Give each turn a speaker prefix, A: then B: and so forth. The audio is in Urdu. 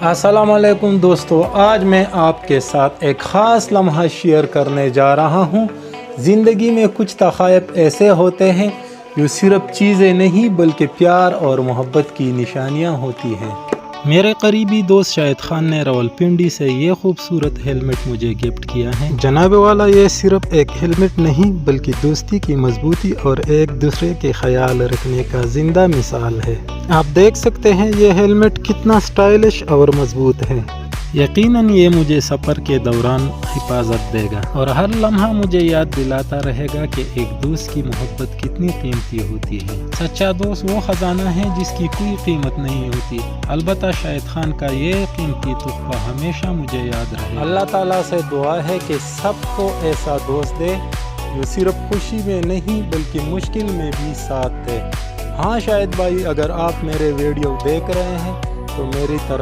A: السلام علیکم دوستو، آج میں آپ کے ساتھ ایک خاص لمحہ شیئر کرنے جا رہا ہوں۔ زندگی میں کچھ تحائف ایسے ہوتے ہیں جو صرف چیزیں نہیں بلکہ پیار اور محبت کی نشانیاں ہوتی ہیں۔ میرے قریبی دوست شاہد خان نے راولپنڈی سے یہ خوبصورت ہیلمٹ مجھے گفٹ کیا ہے۔ جناب والا، یہ صرف ایک ہیلمٹ نہیں بلکہ دوستی کی مضبوطی اور ایک دوسرے کے خیال رکھنے کا زندہ مثال ہے۔ آپ دیکھ سکتے ہیں یہ ہیلمٹ کتنا سٹائلش اور مضبوط ہے۔ یقیناً یہ مجھے سفر کے دوران حفاظت دے گا اور ہر لمحہ مجھے یاد دلاتا رہے گا کہ ایک دوست کی محبت کتنی قیمتی ہوتی ہے۔ سچا دوست وہ خزانہ ہے جس کی کوئی قیمت نہیں ہوتی۔ البتہ شاہد خان کا یہ قیمتی تحفہ ہمیشہ مجھے یاد رہے۔ اللہ تعالیٰ سے دعا ہے کہ سب کو ایسا دوست دے جو صرف خوشی میں نہیں بلکہ مشکل میں بھی ساتھ دے۔ ہاں شاہد بھائی، اگر آپ میرے ویڈیو دیکھ رہے ہیں تو میری طرف